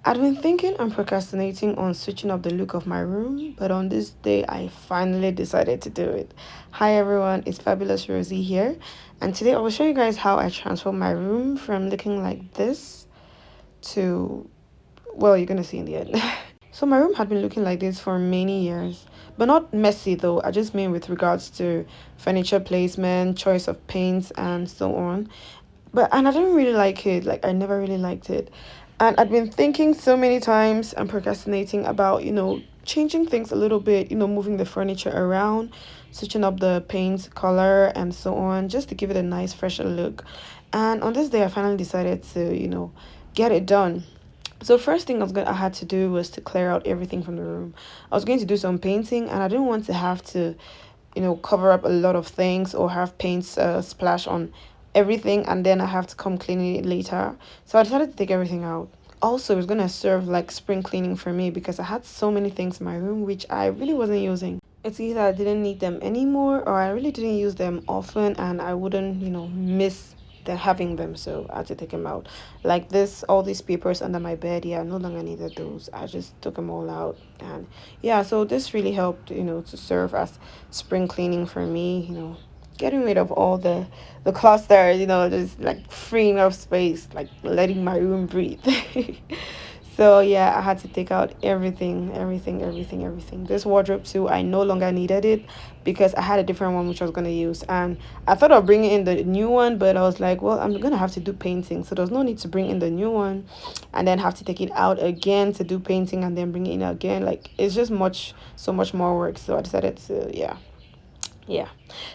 I'd been thinking and procrastinating on switching up the look of my room, but on this day, I finally decided to do it. Hi everyone, it's Fabulous Rosie here, and today I will show you guys how I transform my room from looking like this to, well, you're gonna see in the end. So my room had been looking like this for many years, but not messy though. I just mean with regards to furniture placement, choice of paints, and so on. But I didn't really like it. Like I never really liked it. And I'd been thinking so many times and procrastinating about, changing things a little bit, moving the furniture around, switching up the paint color and so on, just to give it a nice fresher look. And on this day I finally decided to, get it done. So first thing I had to do was to clear out everything from the room. I was going to do some painting and I didn't want to have to cover up a lot of things or have paints splash on everything and then I have to come cleaning it later. So I decided to take everything out. Also, it was gonna serve like spring cleaning for me because I had so many things in my room which I really wasn't using. It's either I didn't need them anymore or I really didn't use them often and I wouldn't, miss the having them, so I had to take them out. Like this, all these papers under my bed, yeah, I no longer needed those. I just took them all out, and yeah, so this really helped, to serve as spring cleaning for me, getting rid of all the cluster, just like freeing up space, like letting my room breathe. So yeah, I had to take out everything. This wardrobe too, I no longer needed it because I had a different one which I was gonna use, and I thought of bringing in the new one, but I was like, well, I'm gonna have to do painting, so there's no need to bring in the new one, and then have to take it out again to do painting, and then bring it in again. Like it's just so much more work. So I decided to, yeah.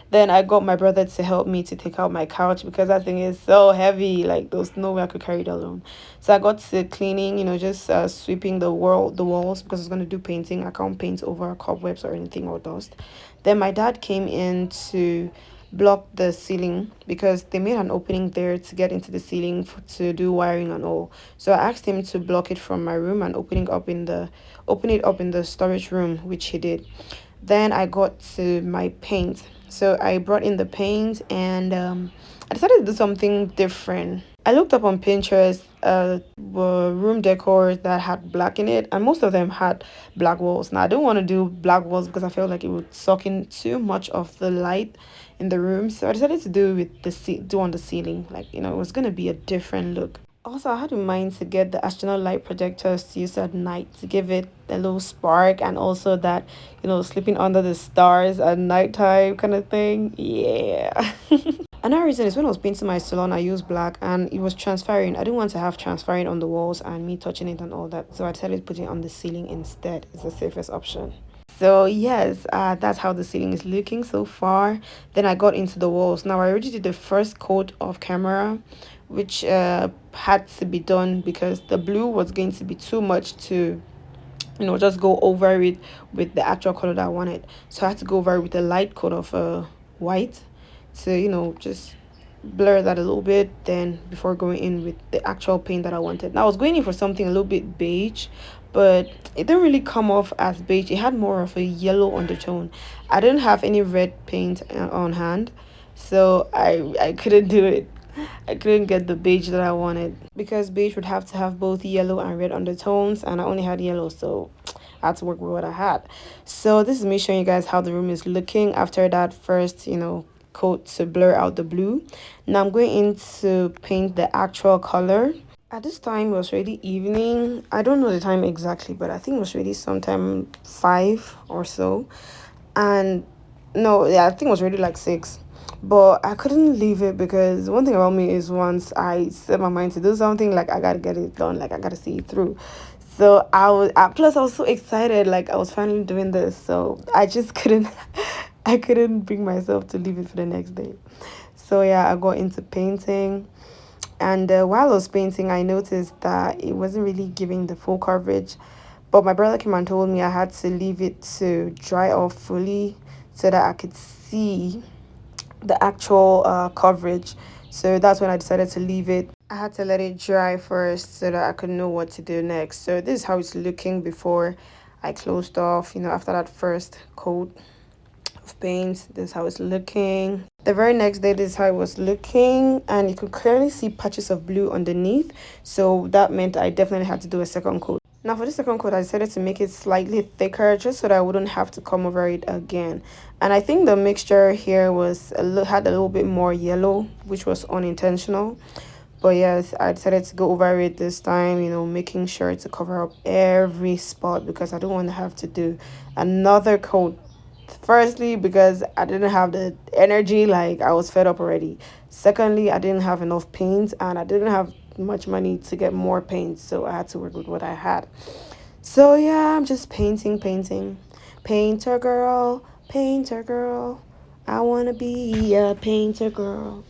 Then I got my brother to help me to take out my couch because that thing is so heavy. Like there was no way I could carry it alone. So I got to cleaning, just sweeping the walls because I was gonna do painting. I can't paint over cobwebs or anything or dust. Then my dad came in to block the ceiling because they made an opening there to get into the ceiling to do wiring and all. So I asked him to block it from my room and open it up in the storage room, which he did. Then I got to my paint. So I brought in the paint and I decided to do something different. I looked up on Pinterest room decor that had black in it, and most of them had black walls. Now I don't want to do black walls because I felt like it would suck in too much of the light in the room. So I decided to do with do on the ceiling. Like, it was gonna be a different look. Also, I had in mind to get the astronaut light projectors to use at night to give it a little spark, and also that, sleeping under the stars at nighttime kind of thing. Yeah. Another reason is when I was painting my salon, I used black and it was transparent. I didn't want to have transparent on the walls and me touching it and all that. So I decided to put it on the ceiling instead. It's the safest option. So yes, that's how the ceiling is looking so far. Then I got into the walls. Now I already did the first coat of camera, which had to be done because the blue was going to be too much to, just go over it with the actual color that I wanted. So I had to go over it with a light coat of white to, just blur that a little bit then before going in with the actual paint that I wanted. Now I was going in for something a little bit beige, but it didn't really come off as beige. It had more of a yellow undertone. I didn't have any red paint on hand, so I couldn't do it. I couldn't get the beige that I wanted because beige would have to have both yellow and red undertones, and I only had yellow, so I had to work with what I had. So this is me showing you guys how the room is looking after that first, coat to blur out the blue. Now I'm going in to paint the actual color. At this time it was already evening. I don't know the time exactly, but I think it was already sometime 5 or so. And no, yeah, I think it was already like 6. But I couldn't leave it because one thing about me is once I set my mind to do something, like I gotta get it done, like I gotta see it through. So plus I was so excited, like I was finally doing this. So I just couldn't I couldn't bring myself to leave it for the next day. So yeah, I got into painting, and while I was painting, I noticed that it wasn't really giving the full coverage. But my brother came and told me I had to leave it to dry off fully so that I could see the actual coverage. So that's when I decided to leave it. I had to let it dry first so that I could know what to do next. So this is how it's looking before I closed off, after that first coat of paint. This is how it's looking. The very next day, this is how it was looking, and you could clearly see patches of blue underneath. So that meant I definitely had to do a second coat. Now for the second coat, I decided to make it slightly thicker just so that I wouldn't have to come over it again. And I think the mixture here was had a little bit more yellow, which was unintentional. But yes, I decided to go over it this time, making sure to cover up every spot because I don't want to have to do another coat. Firstly, because I didn't have the energy, like I was fed up already. Secondly, I didn't have enough paint and I didn't have much money to get more paint, so I had to work with what I had. So yeah, I'm just painting. Painter girl. I wanna be a painter girl.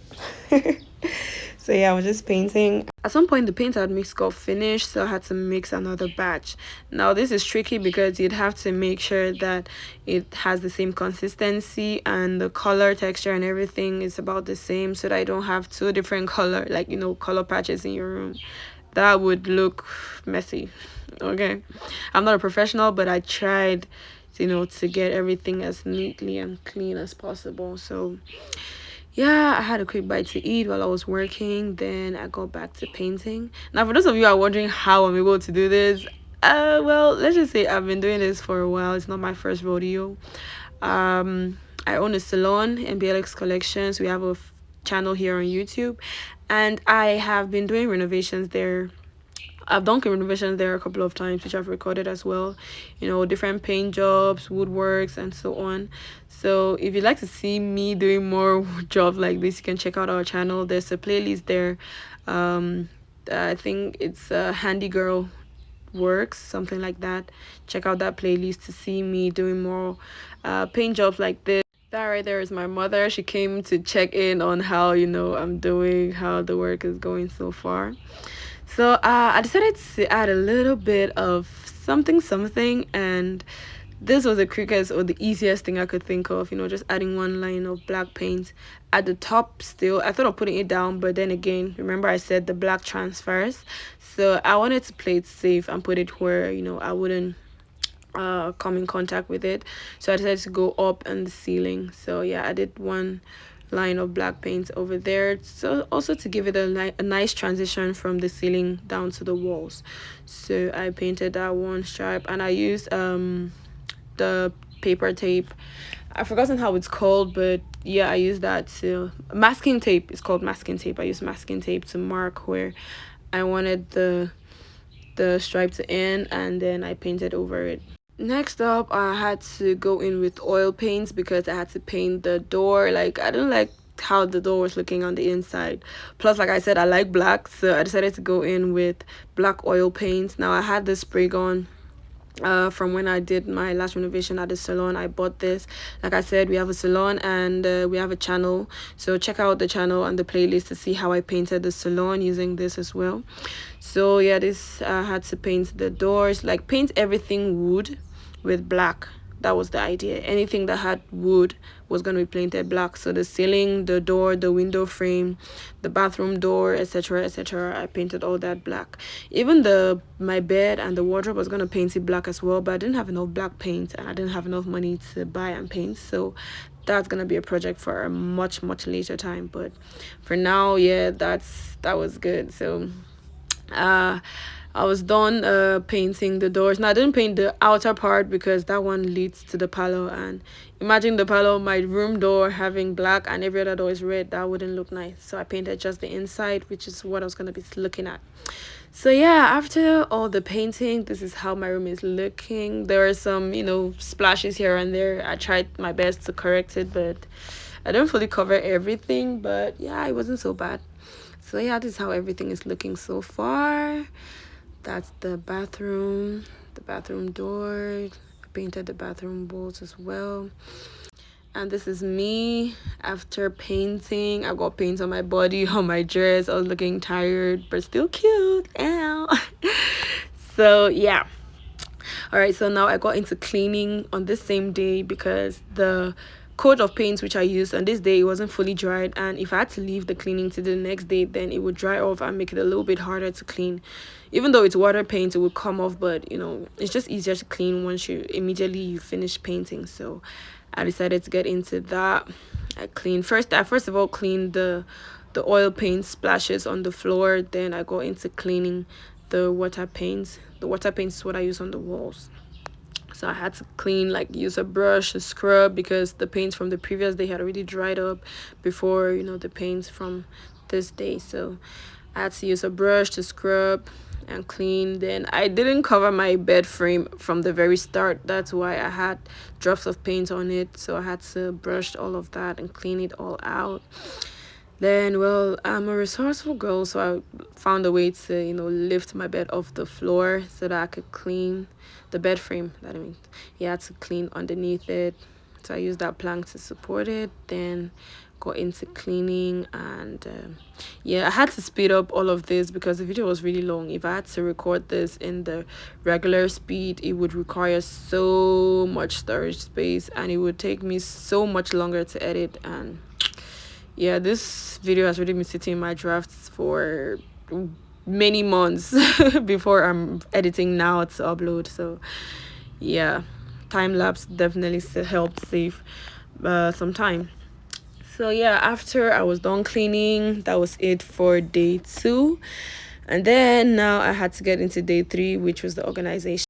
So yeah, I was just painting. At some point the paint had mixed got finished, so I had to mix another batch. Now this is tricky because you'd have to make sure that it has the same consistency and the color texture and everything is about the same, so that I don't have two different color, like color patches in your room. That would look messy. Okay, I'm not a professional, but I tried to get everything as neatly and clean as possible. So yeah, I had a quick bite to eat while I was working. Then I got back to painting. Now, for those of you who are wondering how I'm able to do this, well, let's just say I've been doing this for a while. It's not my first rodeo. I own a salon, MBLX Collections. We have a channel here on YouTube, and I have been doing renovations there. I've done renovations there a couple of times, which I've recorded as well. Different paint jobs, woodworks, and so on. So if you'd like to see me doing more jobs like this, you can check out our channel. There's a playlist there. I think it's Handy Girl Works, something like that. Check out that playlist to see me doing more paint jobs like this. That right there is my mother. She came to check in on how I'm doing, how the work is going so far. So I decided to add a little bit of something, and this was the quickest or the easiest thing I could think of, just adding one line of black paint at the top. Still, I thought of putting it down, but then again, remember I said the black transfers, so I wanted to play it safe and put it where I wouldn't come in contact with it. So I decided to go up on the ceiling. So yeah, I did one line of black paint over there, so also to give it a nice transition from the ceiling down to the walls. So I painted that one stripe, and I used the paper tape. I've forgotten how it's called, but yeah, I used that to masking tape. It's called masking tape. I used masking tape to mark where I wanted the stripe to end, and then I painted over it. Next up, I had to go in with oil paints because I had to paint the door. Like, I didn't like how the door was looking on the inside. Plus, like I said, I like black, so I decided to go in with black oil paints. Now I had this spray gun from when I did my last renovation at the salon. I bought this. Like I said, we have a salon and we have a channel, so check out the channel and the playlist to see how I painted the salon using this as well. So yeah, this I had to paint the doors, like paint everything wood with black. That was the idea. Anything that had wood was going to be painted black. So the ceiling, the door, the window frame, the bathroom door, etc., etc., I painted all that black. Even my bed and the wardrobe was going to paint it black as well, but I didn't have enough black paint and I didn't have enough money to buy and paint. So that's going to be a project for a much later time. But for now, yeah, that was good. So I was done painting the doors. Now I didn't paint the outer part because that one leads to the parlor, and imagine the parlor, my room door having black and every other door is red. That wouldn't look nice. So I painted just the inside, which is what I was going to be looking at. So yeah, after all the painting, this is how my room is looking. There are some splashes here and there. I tried my best to correct it, but I don't fully cover everything. But yeah, it wasn't so bad. So yeah, this is how everything is looking so far. That's the bathroom door. I painted the bathroom walls as well. And this is me after painting. I got paint on my body, on my dress. I was looking tired, but still cute. Ow. So yeah. All right, so now I got into cleaning on this same day because the coat of paint which I used on this day, it wasn't fully dried, and if I had to leave the cleaning to the next day, then it would dry off and make it a little bit harder to clean. Even though it's water paint, it would come off, but it's just easier to clean once you finish painting. So I decided to get into that. I first of all cleaned the oil paint splashes on the floor. Then I go into cleaning the water paints. The water paints is what I use on the walls. So I had to clean, like use a brush, a scrub, because the paints from the previous day had already dried up before, the paints from this day. So I had to use a brush to scrub and clean. Then I didn't cover my bed frame from the very start. That's why I had drops of paint on it. So I had to brush all of that and clean it all out. Then, well, I'm a resourceful girl, so I found a way to, lift my bed off the floor so that I could clean the bed frame. That I mean, you had to clean underneath it. So I used that plank to support it. Then got into cleaning, and yeah, I had to speed up all of this because the video was really long. If I had to record this in the regular speed, it would require so much storage space, and it would take me so much longer to edit. And yeah, this video has already been sitting in my drafts for many months before I'm editing now to upload. So yeah, time lapse definitely helped save some time. So yeah, after I was done cleaning, that was it for day 2. And then now I had to get into day 3, which was the organization.